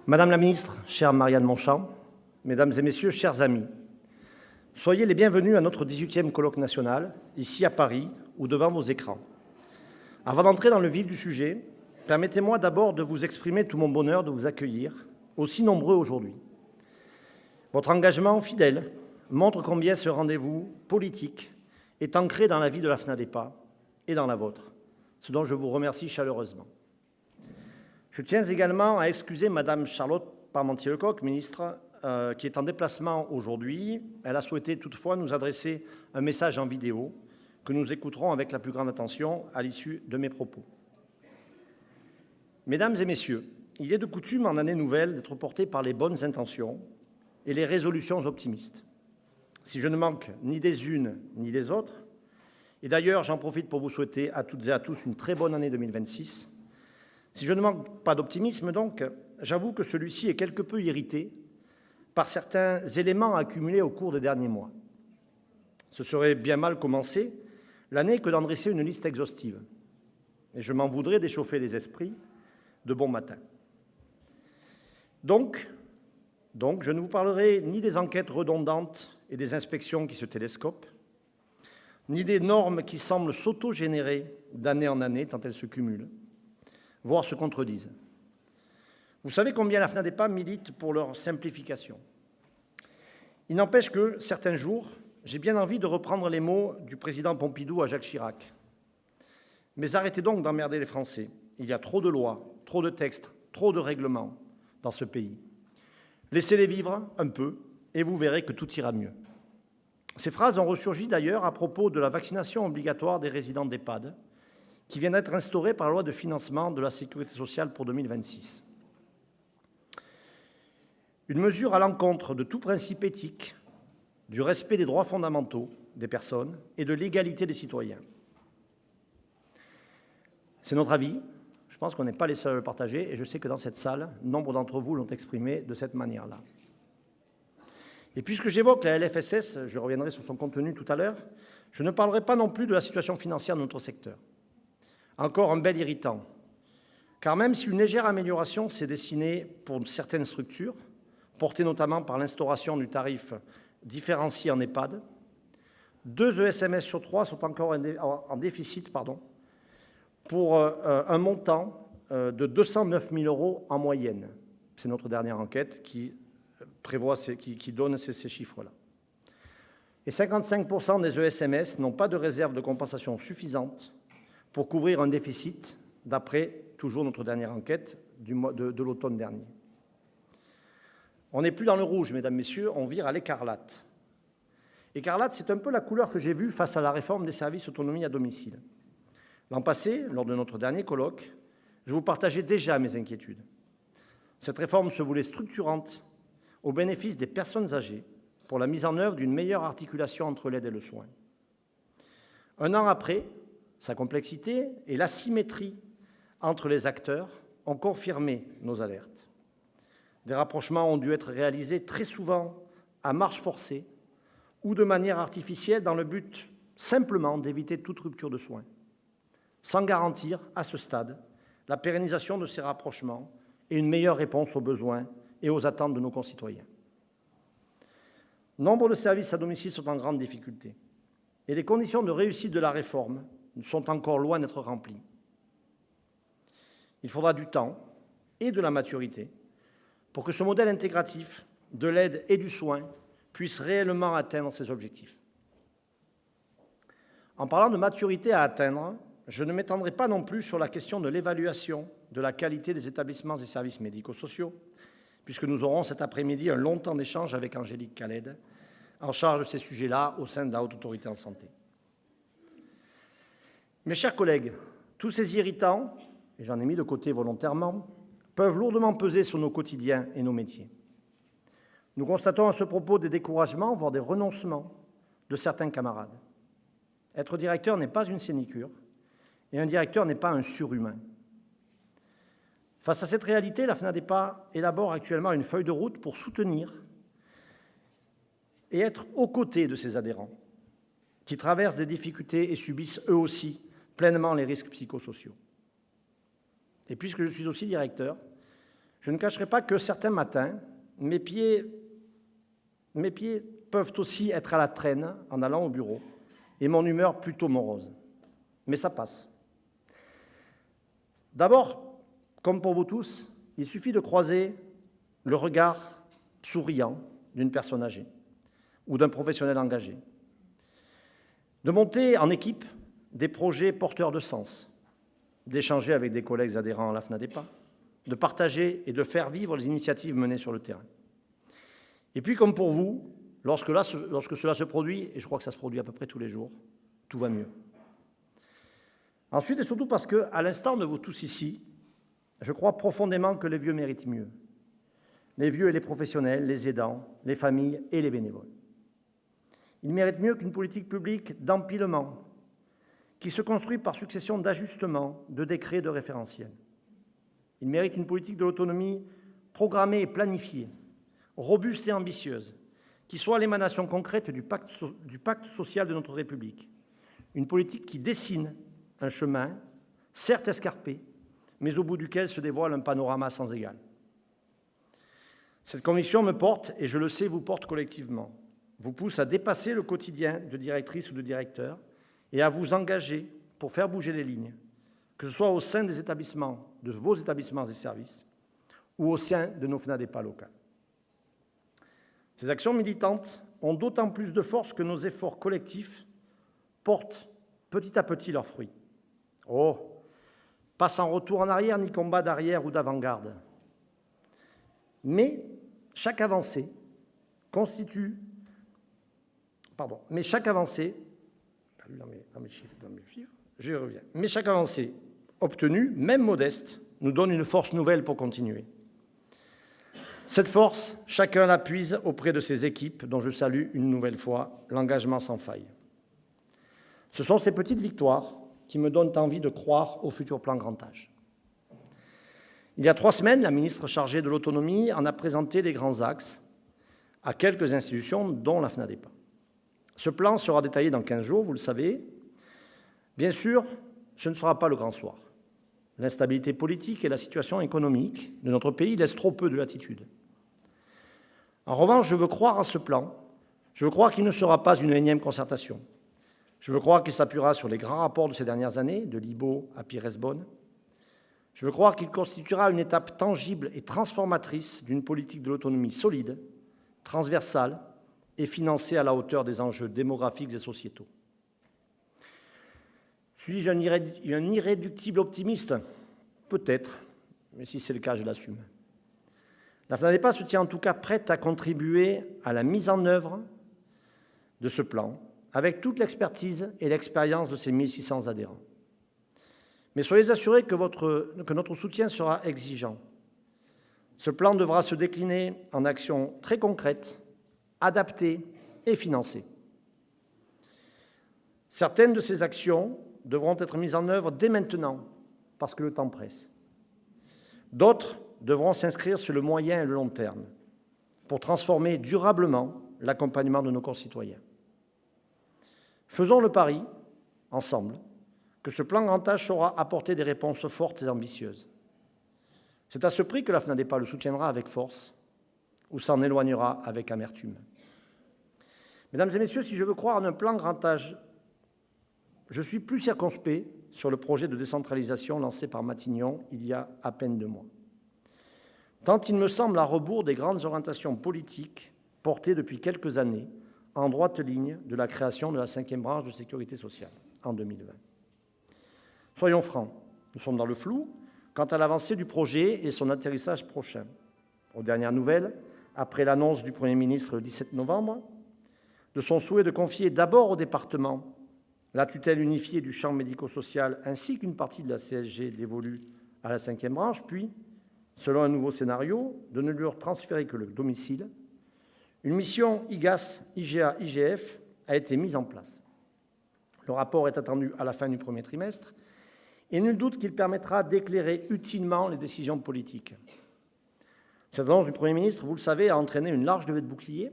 Madame la ministre, chère Marianne Monchamp, mesdames et messieurs, chers amis, soyez les bienvenus à notre 18e colloque national, ici à Paris ou devant vos écrans. Avant d'entrer dans le vif du sujet, permettez-moi d'abord de vous exprimer tout mon bonheur de vous accueillir, aussi nombreux aujourd'hui. Votre engagement fidèle montre combien ce rendez-vous politique est ancré dans la vie de la FNADEPA et dans la vôtre, ce dont je vous remercie chaleureusement. Je tiens également à excuser Madame Charlotte Parmentier-Lecocq, ministre, qui est en déplacement aujourd'hui. Elle a souhaité toutefois nous adresser un message en vidéo que nous écouterons avec la plus grande attention à l'issue de mes propos. Mesdames et messieurs, il est de coutume en année nouvelle d'être porté par les bonnes intentions et les résolutions optimistes. Si je ne manque ni des unes ni des autres, et d'ailleurs j'en profite pour vous souhaiter à toutes et à tous une très bonne année 2026, si je ne manque pas d'optimisme donc, j'avoue que celui-ci est quelque peu irrité par certains éléments accumulés au cours des derniers mois. Ce serait bien mal commencer l'année que d'en dresser une liste exhaustive, et je m'en voudrais d'échauffer les esprits de bon matin. Donc, je ne vous parlerai ni des enquêtes redondantes et des inspections qui se télescopent, ni des normes qui semblent s'auto-générer d'année en année tant elles se cumulent, voire se contredisent. Vous savez combien la FNADEPA milite pour leur simplification. Il n'empêche que, certains jours, j'ai bien envie de reprendre les mots du président Pompidou à Jacques Chirac. Mais arrêtez donc d'emmerder les Français. Il y a trop de lois, trop de textes, trop de règlements dans ce pays. Laissez-les vivre un peu et vous verrez que tout ira mieux. Ces phrases ont ressurgi d'ailleurs à propos de la vaccination obligatoire des résidents d'EHPAD, qui vient d'être instaurée par la loi de financement de la sécurité sociale pour 2026. Une mesure à l'encontre de tout principe éthique, du respect des droits fondamentaux des personnes et de l'égalité des citoyens. C'est notre avis, je pense qu'on n'est pas les seuls à le partager, et je sais que dans cette salle, nombre d'entre vous l'ont exprimé de cette manière-là. Et puisque j'évoque la LFSS, je reviendrai sur son contenu tout à l'heure, je ne parlerai pas non plus de la situation financière de notre secteur. Encore un bel irritant, car même si une légère amélioration s'est dessinée pour certaines structures, portée notamment par l'instauration du tarif différencié en EHPAD, 2 ESMS sur 3 sont encore en déficit pour un montant de 209 000 € en moyenne. C'est notre dernière enquête qui donne ces chiffres-là. Et 55% des ESMS n'ont pas de réserve de compensation suffisante pour couvrir un déficit, d'après toujours notre dernière enquête de l'automne dernier. On n'est plus dans le rouge, mesdames, messieurs, on vire à l'écarlate. Écarlate, c'est un peu la couleur que j'ai vue face à la réforme des services autonomie à domicile. L'an passé, lors de notre dernier colloque, je vous partageais déjà mes inquiétudes. Cette réforme se voulait structurante au bénéfice des personnes âgées pour la mise en œuvre d'une meilleure articulation entre l'aide et le soin. Un an après, sa complexité et l'asymétrie entre les acteurs ont confirmé nos alertes. Des rapprochements ont dû être réalisés très souvent à marche forcée ou de manière artificielle dans le but simplement d'éviter toute rupture de soins, sans garantir à ce stade la pérennisation de ces rapprochements et une meilleure réponse aux besoins et aux attentes de nos concitoyens. Nombre de services à domicile sont en grande difficulté et les conditions de réussite de la réforme sont encore loin d'être remplies. Il faudra du temps et de la maturité pour que ce modèle intégratif de l'aide et du soin puisse réellement atteindre ses objectifs. En parlant de maturité à atteindre, je ne m'étendrai pas non plus sur la question de l'évaluation de la qualité des établissements et services médico-sociaux, puisque nous aurons cet après-midi un long temps d'échange avec Angélique Caled, en charge de ces sujets-là au sein de la Haute Autorité en Santé. Mes chers collègues, tous ces irritants, et j'en ai mis de côté volontairement, peuvent lourdement peser sur nos quotidiens et nos métiers. Nous constatons à ce propos des découragements, voire des renoncements de certains camarades. Être directeur n'est pas une sinécure, et un directeur n'est pas un surhumain. Face à cette réalité, la FNADEPA élabore actuellement une feuille de route pour soutenir et être aux côtés de ses adhérents, qui traversent des difficultés et subissent eux aussi pleinement les risques psychosociaux. Et puisque je suis aussi directeur, Je ne cacherai pas que certains matins, mes pieds peuvent aussi être à la traîne en allant au bureau, et mon humeur plutôt morose. Mais ça passe. D'abord, comme pour vous tous, il suffit de croiser le regard souriant d'une personne âgée ou d'un professionnel engagé, de monter en équipe des projets porteurs de sens, d'échanger avec des collègues adhérents à la FNADEPA, de partager et de faire vivre les initiatives menées sur le terrain. Et puis, comme pour vous, lorsque cela se produit, et je crois que ça se produit à peu près tous les jours, tout va mieux. Ensuite, et surtout parce que, à l'instar de vous tous ici, je crois profondément que les vieux méritent mieux. Les vieux et les professionnels, les aidants, les familles et les bénévoles. Ils méritent mieux qu'une politique publique d'empilement qui se construit par succession d'ajustements, de décrets, de référentiels. Ils méritent une politique de l'autonomie programmée et planifiée, robuste et ambitieuse, qui soit l'émanation concrète du pacte social de notre République. Une politique qui dessine un chemin, certes escarpé, mais au bout duquel se dévoile un panorama sans égal. Cette conviction me porte, et je le sais, vous porte collectivement, vous pousse à dépasser le quotidien de directrice ou de directeur et à vous engager pour faire bouger les lignes, que ce soit au sein des établissements, de vos établissements et services, ou au sein de nos FNADEPA locales. Ces actions militantes ont d'autant plus de force que nos efforts collectifs portent petit à petit leurs fruits. Oh, pas sans retour en arrière, ni combat d'arrière ou d'avant-garde. Mais chaque avancée obtenue, même modeste, nous donne une force nouvelle pour continuer. Cette force, chacun la puise auprès de ses équipes, dont je salue une nouvelle fois l'engagement sans faille. Ce sont ces petites victoires qui me donnent envie de croire au futur plan grand âge. Il y a 3 semaines, la ministre chargée de l'autonomie en a présenté les grands axes à quelques institutions, dont la FNADEPA. Ce plan sera détaillé dans 15 jours, vous le savez. Bien sûr, ce ne sera pas le grand soir. L'instabilité politique et la situation économique de notre pays laissent trop peu de latitude. En revanche, je veux croire à ce plan. Je veux croire qu'il ne sera pas une énième concertation. Je veux croire qu'il s'appuiera sur les grands rapports de ces dernières années, de l'IBO à Pires-Beaune. Je veux croire qu'il constituera une étape tangible et transformatrice d'une politique de l'autonomie solide, transversale et financée à la hauteur des enjeux démographiques et sociétaux. Suis-je un irréductible optimiste? Peut-être, mais si c'est le cas, je l'assume. La FNADEPA se tient en tout cas prête à contribuer à la mise en œuvre de ce plan, avec toute l'expertise et l'expérience de ses 1600 adhérents. Mais soyez assurés que notre soutien sera exigeant. Ce plan devra se décliner en actions très concrètes, adaptées et financées. Certaines de ces actions devront être mises en œuvre dès maintenant, parce que le temps presse. D'autres devront s'inscrire sur le moyen et le long terme pour transformer durablement l'accompagnement de nos concitoyens. Faisons le pari, ensemble, que ce plan grand âge saura apporter des réponses fortes et ambitieuses. C'est à ce prix que la FNADEPA le soutiendra avec force ou s'en éloignera avec amertume. Mesdames et messieurs, si je veux croire en un plan grand âge, je suis plus circonspect sur le projet de décentralisation lancé par Matignon il y a à peine 2 mois. Tant il me semble à rebours des grandes orientations politiques portées depuis quelques années en droite ligne de la création de la 5e branche de sécurité sociale en 2020. Soyons francs, nous sommes dans le flou quant à l'avancée du projet et son atterrissage prochain. Aux dernières nouvelles, après l'annonce du Premier ministre le 17 novembre, de son souhait de confier d'abord au département la tutelle unifiée du champ médico-social ainsi qu'une partie de la CSG dévolue à la 5e branche, puis, selon un nouveau scénario, de ne lui transférer que le domicile, une mission IGAS, IGA, IGF a été mise en place. Le rapport est attendu à la fin du premier trimestre et nul doute qu'il permettra d'éclairer utilement les décisions politiques. Cette annonce du Premier ministre, vous le savez, a entraîné une large levée de boucliers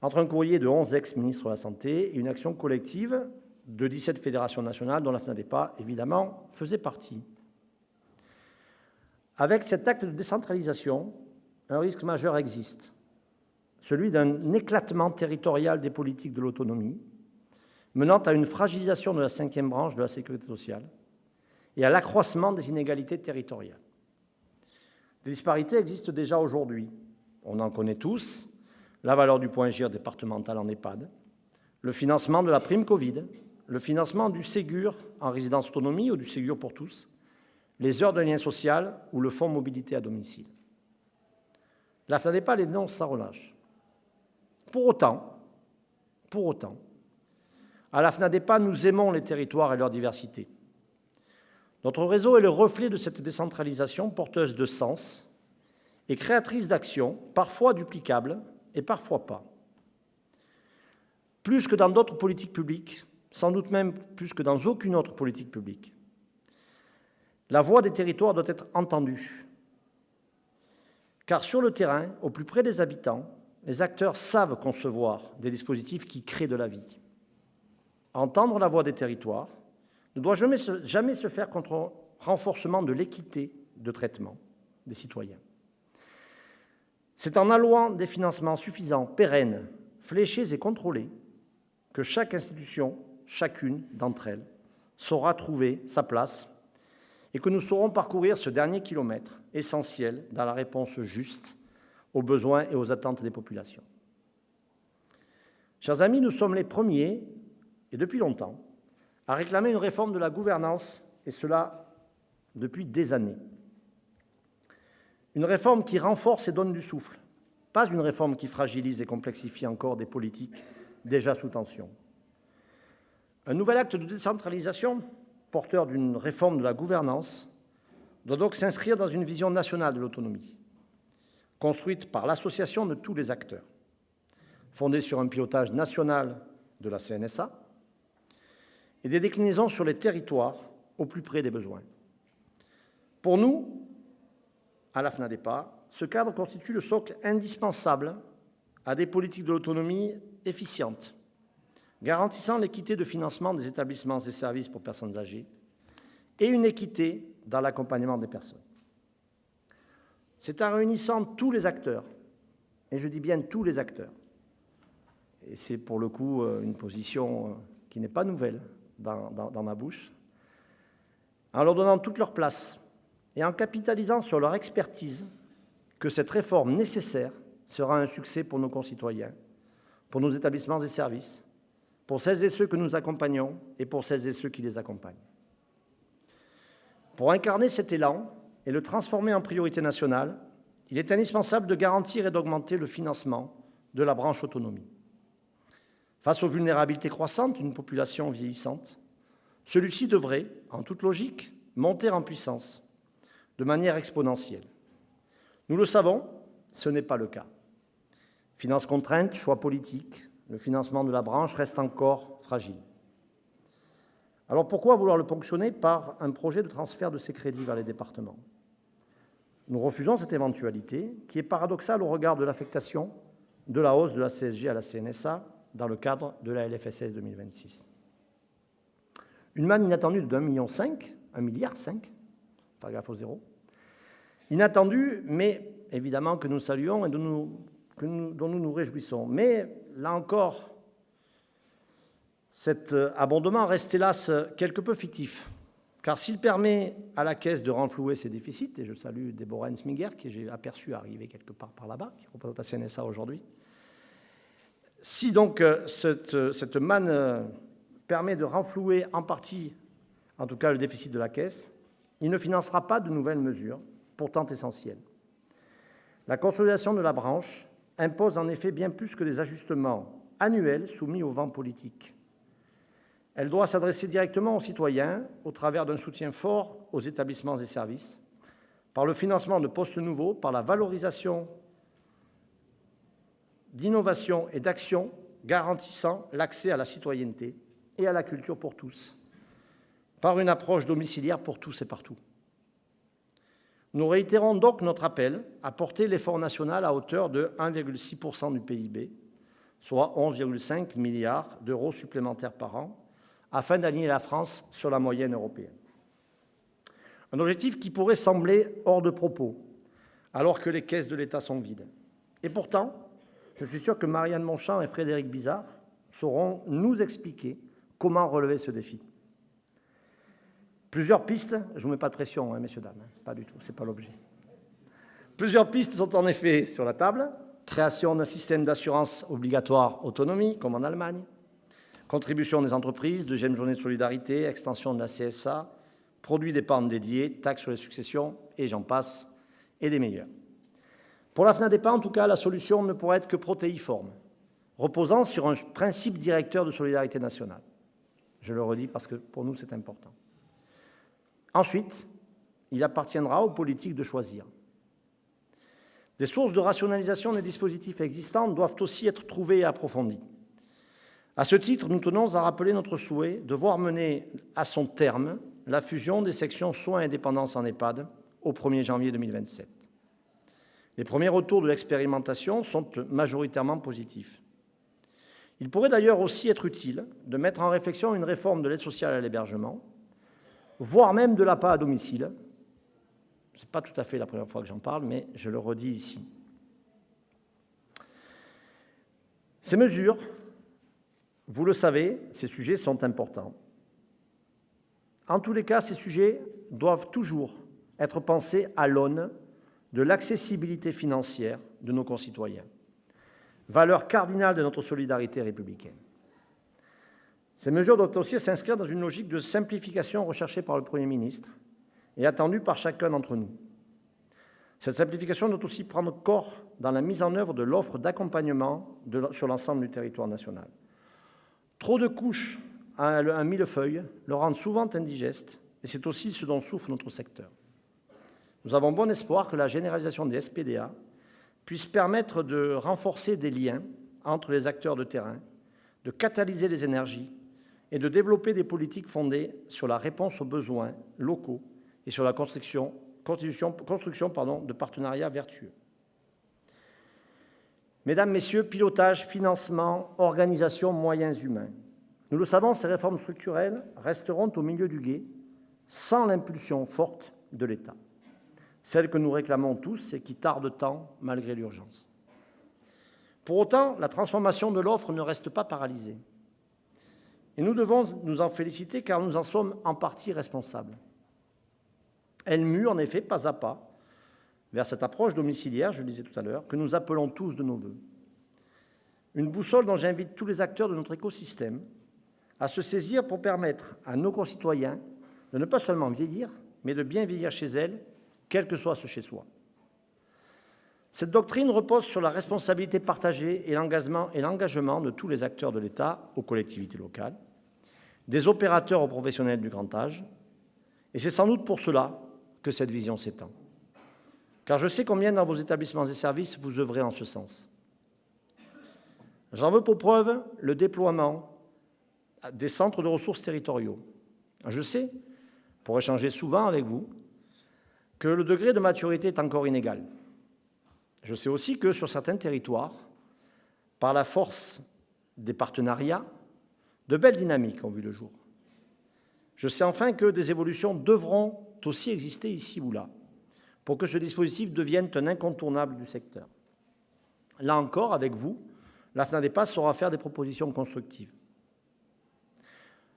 entre un courrier de 11 ex-ministres de la Santé et une action collective de 17 fédérations nationales dont la FNADEPA, évidemment, faisait partie. Avec cet acte de décentralisation, un risque majeur existe, celui d'un éclatement territorial des politiques de l'autonomie, menant à une fragilisation de la cinquième branche de la sécurité sociale et à l'accroissement des inégalités territoriales. Des disparités existent déjà aujourd'hui. On en connaît tous, la valeur du point GIR départemental en EHPAD, le financement de la prime Covid, le financement du Ségur en résidence autonomie ou du Ségur pour tous, les heures de lien social ou le fonds mobilité à domicile. La FNADEPA les dénonce sans relâche. Pour autant, à la FNADEPA, nous aimons les territoires et leur diversité. Notre réseau est le reflet de cette décentralisation porteuse de sens et créatrice d'actions, parfois duplicables et parfois pas. Plus que dans d'autres politiques publiques, sans doute même plus que dans aucune autre politique publique, la voix des territoires doit être entendue. Car sur le terrain, au plus près des habitants, les acteurs savent concevoir des dispositifs qui créent de la vie. Entendre la voix des territoires ne doit jamais se faire contre renforcement de l'équité de traitement des citoyens. C'est en allouant des financements suffisants, pérennes, fléchés et contrôlés, que chaque institution, chacune d'entre elles, saura trouver sa place et que nous saurons parcourir ce dernier kilomètre essentiel dans la réponse juste aux besoins et aux attentes des populations. Chers amis, nous sommes les premiers, et depuis longtemps, à réclamer une réforme de la gouvernance, et cela depuis des années. Une réforme qui renforce et donne du souffle, pas une réforme qui fragilise et complexifie encore des politiques déjà sous tension. Un nouvel acte de décentralisation, porteur d'une réforme de la gouvernance, doit donc s'inscrire dans une vision nationale de l'autonomie, construite par l'association de tous les acteurs, fondée sur un pilotage national de la CNSA et des déclinaisons sur les territoires au plus près des besoins. Pour nous, à la FNADEPA, ce cadre constitue le socle indispensable à des politiques de l'autonomie efficientes, garantissant l'équité de financement des établissements et services pour personnes âgées et une équité dans l'accompagnement des personnes. C'est en réunissant tous les acteurs, et je dis bien tous les acteurs, et c'est pour le coup une position qui n'est pas nouvelle dans ma bouche, en leur donnant toute leur place et en capitalisant sur leur expertise, que cette réforme nécessaire sera un succès pour nos concitoyens, pour nos établissements et services, pour celles et ceux que nous accompagnons et pour celles et ceux qui les accompagnent. Pour incarner cet élan et le transformer en priorité nationale, il est indispensable de garantir et d'augmenter le financement de la branche autonomie. Face aux vulnérabilités croissantes d'une population vieillissante, celui-ci devrait, en toute logique, monter en puissance de manière exponentielle. Nous le savons, ce n'est pas le cas. Finances contraintes, choix politiques, le financement de la branche reste encore fragile. Alors pourquoi vouloir le ponctionner par un projet de transfert de ces crédits vers les départements? Nous refusons cette éventualité qui est paradoxale au regard de l'affectation de la hausse de la CSG à la CNSA dans le cadre de la LFSS 2026. Une manne inattendue de 1,5 milliard, paragraphe au zéro, inattendue, mais évidemment que nous saluons et dont nous nous réjouissons. Mais là encore, cet abondement reste hélas quelque peu fictif, car s'il permet à la Caisse de renflouer ses déficits, et je salue Déborah Hensminger, que j'ai aperçu arriver quelque part par là-bas, qui représente la CNSA aujourd'hui, si donc cette manne permet de renflouer en partie, en tout cas le déficit de la Caisse, il ne financera pas de nouvelles mesures, pourtant essentielles. La consolidation de la branche impose en effet bien plus que des ajustements annuels soumis au vent politique. Elle doit s'adresser directement aux citoyens au travers d'un soutien fort aux établissements et services, par le financement de postes nouveaux, par la valorisation d'innovation et d'actions garantissant l'accès à la citoyenneté et à la culture pour tous, par une approche domiciliaire pour tous et partout. Nous réitérons donc notre appel à porter l'effort national à hauteur de 1,6% du PIB, soit 11,5 milliards d'euros supplémentaires par an, afin d'aligner la France sur la moyenne européenne. Un objectif qui pourrait sembler hors de propos, alors que les caisses de l'État sont vides. Et pourtant, je suis sûr que Marianne Monchamp et Frédéric Bizard sauront nous expliquer comment relever ce défi. Plusieurs pistes, je ne vous mets pas de pression, hein, messieurs, dames, pas du tout, ce n'est pas l'objet. Plusieurs pistes sont en effet sur la table. Création d'un système d'assurance obligatoire autonomie, comme en Allemagne. Contribution des entreprises, deuxième journée de solidarité, extension de la CSA, produits d'épargne dédiés, taxes sur les successions, et j'en passe, et des meilleurs. Pour la FNADEPA, en tout cas, la solution ne pourrait être que protéiforme, reposant sur un principe directeur de solidarité nationale. Je le redis parce que pour nous, c'est important. Ensuite, il appartiendra aux politiques de choisir. Des sources de rationalisation des dispositifs existants doivent aussi être trouvées et approfondies. À ce titre, nous tenons à rappeler notre souhait de voir mener à son terme la fusion des sections soins et dépendance en EHPAD au 1er janvier 2027. Les premiers retours de l'expérimentation sont majoritairement positifs. Il pourrait d'ailleurs aussi être utile de mettre en réflexion une réforme de l'aide sociale à l'hébergement, voire même de l'APA à domicile. Ce n'est pas tout à fait la première fois que j'en parle, mais je le redis ici. Ces mesures, vous le savez, ces sujets sont importants. En tous les cas, ces sujets doivent toujours être pensés à l'aune de l'accessibilité financière de nos concitoyens, valeur cardinale de notre solidarité républicaine. Ces mesures doivent aussi s'inscrire dans une logique de simplification recherchée par le Premier ministre et attendue par chacun d'entre nous. Cette simplification doit aussi prendre corps dans la mise en œuvre de l'offre d'accompagnement sur l'ensemble du territoire national. Trop de couches à un millefeuille le rendent souvent indigeste, et c'est aussi ce dont souffre notre secteur. Nous avons bon espoir que la généralisation des SPDA puisse permettre de renforcer des liens entre les acteurs de terrain, de catalyser les énergies et de développer des politiques fondées sur la réponse aux besoins locaux et sur la construction de partenariats vertueux. Mesdames, Messieurs, pilotage, financement, organisation, moyens humains. Nous le savons, ces réformes structurelles resteront au milieu du gué sans l'impulsion forte de l'État, celle que nous réclamons tous et qui tarde tant malgré l'urgence. Pour autant, la transformation de l'offre ne reste pas paralysée. Et nous devons nous en féliciter car nous en sommes en partie responsables. Elle mue en effet pas à pas vers cette approche domiciliaire, je le disais tout à l'heure, que nous appelons tous de nos voeux. Une boussole dont j'invite tous les acteurs de notre écosystème à se saisir pour permettre à nos concitoyens de ne pas seulement vieillir, mais de bien vieillir chez elles, quel que soit ce chez-soi. Cette doctrine repose sur la responsabilité partagée et l'engagement de tous les acteurs de l'État aux collectivités locales, des opérateurs aux professionnels du grand âge, et c'est sans doute pour cela que cette vision s'étend. Car je sais combien dans vos établissements et services vous œuvrez en ce sens. J'en veux pour preuve le déploiement des centres de ressources territoriaux. Je sais, pour échanger souvent avec vous, que le degré de maturité est encore inégal. Je sais aussi que sur certains territoires, par la force des partenariats, de belles dynamiques ont vu le jour. Je sais enfin que des évolutions devront aussi exister ici ou là pour que ce dispositif devienne un incontournable du secteur. Là encore, avec vous, la FNADEPA saura faire des propositions constructives.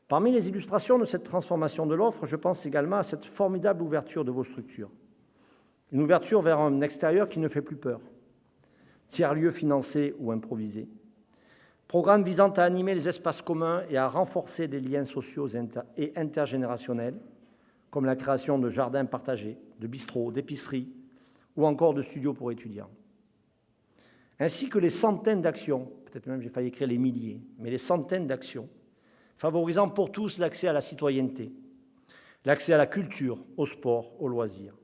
Parmi les illustrations de cette transformation de l'offre, je pense également à cette formidable ouverture de vos structures. Une ouverture vers un extérieur qui ne fait plus peur. Tiers-lieux financés ou improvisés. Programme visant à animer les espaces communs et à renforcer les liens sociaux et intergénérationnels, comme la création de jardins partagés, de bistrots, d'épiceries ou encore de studios pour étudiants. Ainsi que les centaines d'actions, peut-être même j'ai failli écrire les milliers, mais les centaines d'actions, favorisant pour tous l'accès à la citoyenneté, l'accès à la culture, au sport, aux loisirs,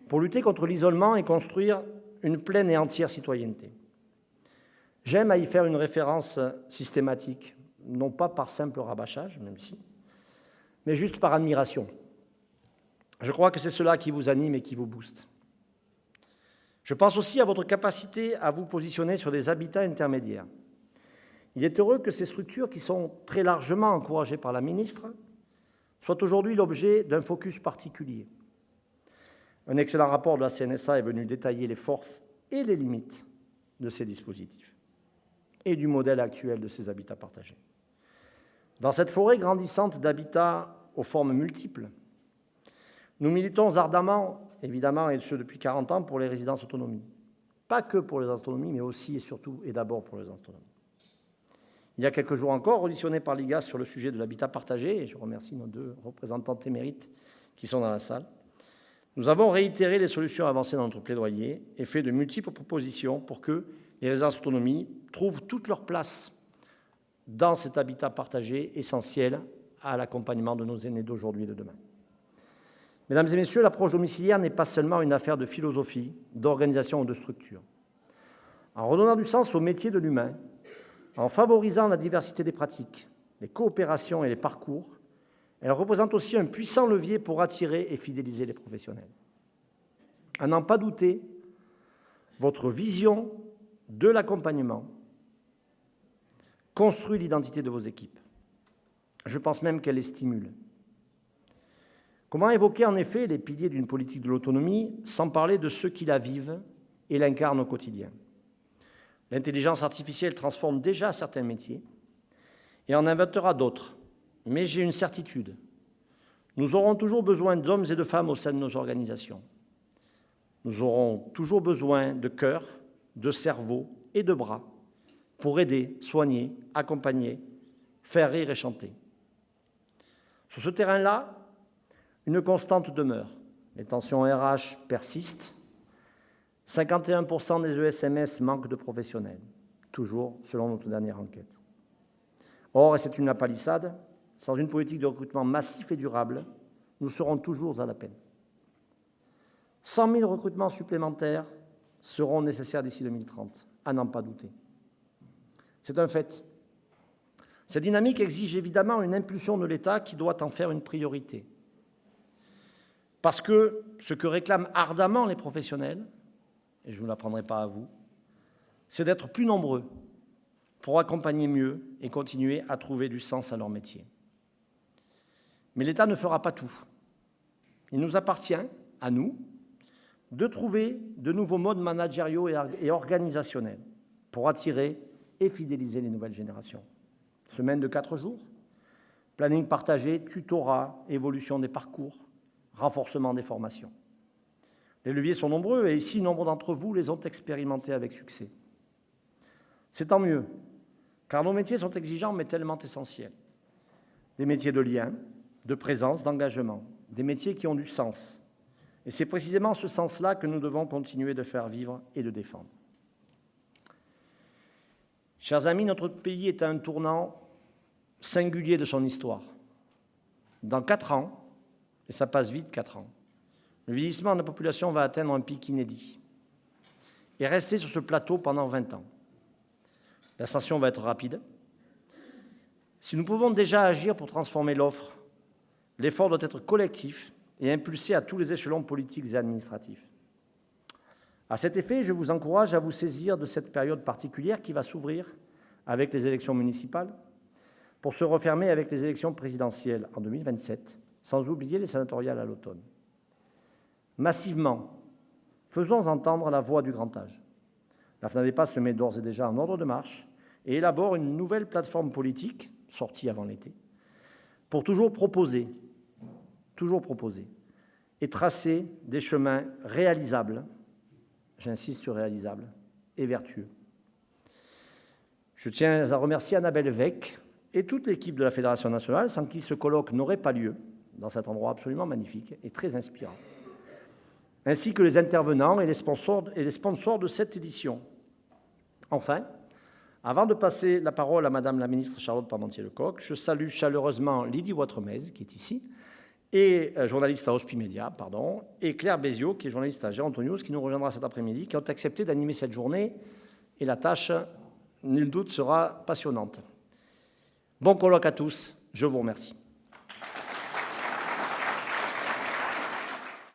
pour lutter contre l'isolement et construire une pleine et entière citoyenneté. J'aime à y faire une référence systématique, non pas par simple rabâchage, même si, mais juste par admiration. Je crois que c'est cela qui vous anime et qui vous booste. Je pense aussi à votre capacité à vous positionner sur des habitats intermédiaires. Il est heureux que ces structures, qui sont très largement encouragées par la ministre, soit aujourd'hui l'objet d'un focus particulier. Un excellent rapport de la CNSA est venu détailler les forces et les limites de ces dispositifs et du modèle actuel de ces habitats partagés. Dans cette forêt grandissante d'habitats aux formes multiples, nous militons ardemment, évidemment, et ce depuis 40 ans, pour les résidences autonomie. Pas que pour les autonomies, mais aussi et surtout et d'abord pour les autonomies. Il y a quelques jours encore, auditionné par l'IGAS sur le sujet de l'habitat partagé, et je remercie nos deux représentantes émérites qui sont dans la salle, nous avons réitéré les solutions avancées dans notre plaidoyer et fait de multiples propositions pour que les résidences autonomie trouvent toute leur place dans cet habitat partagé essentiel à l'accompagnement de nos aînés d'aujourd'hui et de demain. Mesdames et messieurs, l'approche domiciliaire n'est pas seulement une affaire de philosophie, d'organisation ou de structure. En redonnant du sens au métier de l'humain, en favorisant la diversité des pratiques, les coopérations et les parcours, elle représente aussi un puissant levier pour attirer et fidéliser les professionnels. À n'en pas douter, votre vision de l'accompagnement construit l'identité de vos équipes. Je pense même qu'elle les stimule. Comment évoquer en effet les piliers d'une politique de l'autonomie sans parler de ceux qui la vivent et l'incarnent au quotidien? L'intelligence artificielle transforme déjà certains métiers et en inventera d'autres. Mais j'ai une certitude, nous aurons toujours besoin d'hommes et de femmes au sein de nos organisations. Nous aurons toujours besoin de cœur, de cerveau et de bras pour aider, soigner, accompagner, faire rire et chanter. Sur ce terrain-là, une constante demeure. Les tensions RH persistent. 51% des ESMS manquent de professionnels, toujours selon notre dernière enquête. Or, et c'est une palissade, sans une politique de recrutement massif et durable, nous serons toujours à la peine. 100 000 recrutements supplémentaires seront nécessaires d'ici 2030, à n'en pas douter. C'est un fait. Cette dynamique exige évidemment une impulsion de l'État qui doit en faire une priorité. Parce que ce que réclament ardemment les professionnels, et je ne vous l'apprendrai pas à vous, c'est d'être plus nombreux pour accompagner mieux et continuer à trouver du sens à leur métier. Mais l'État ne fera pas tout. Il nous appartient, à nous, de trouver de nouveaux modes managériaux et organisationnels pour attirer et fidéliser les nouvelles générations. Semaine de 4 jours, planning partagé, tutorat, évolution des parcours, renforcement des formations. Les leviers sont nombreux et ici, nombre d'entre vous les ont expérimentés avec succès. C'est tant mieux, car nos métiers sont exigeants mais tellement essentiels. Des métiers de lien, de présence, d'engagement, des métiers qui ont du sens. Et c'est précisément ce sens-là que nous devons continuer de faire vivre et de défendre. Chers amis, notre pays est à un tournant singulier de son histoire. Dans 4 ans, et ça passe vite 4 ans, le vieillissement de la population va atteindre un pic inédit et rester sur ce plateau pendant 20 ans. L'ascension va être rapide. Si nous pouvons déjà agir pour transformer l'offre, l'effort doit être collectif et impulsé à tous les échelons politiques et administratifs. À cet effet, je vous encourage à vous saisir de cette période particulière qui va s'ouvrir avec les élections municipales pour se refermer avec les élections présidentielles en 2027, sans oublier les sénatoriales à l'automne. Massivement, faisons entendre la voix du grand âge. La FNADEPA se met d'ores et déjà en ordre de marche et élabore une nouvelle plateforme politique, sortie avant l'été, pour toujours proposer et tracer des chemins réalisables, j'insiste sur réalisables, et vertueux. Je tiens à remercier Annabelle Vec et toute l'équipe de la Fédération nationale, sans qui ce colloque n'aurait pas lieu, dans cet endroit absolument magnifique et très inspirant, ainsi que les intervenants et les sponsors de cette édition. Enfin, avant de passer la parole à Madame la ministre Charlotte Parmentier-Lecocq, je salue chaleureusement Lydie Watremez, qui est ici, et journaliste à Hospimedia, et Claire Béziot, qui est journaliste à Géronto News, qui nous rejoindra cet après-midi, qui ont accepté d'animer cette journée, et la tâche, nul doute, sera passionnante. Bon colloque à tous, je vous remercie.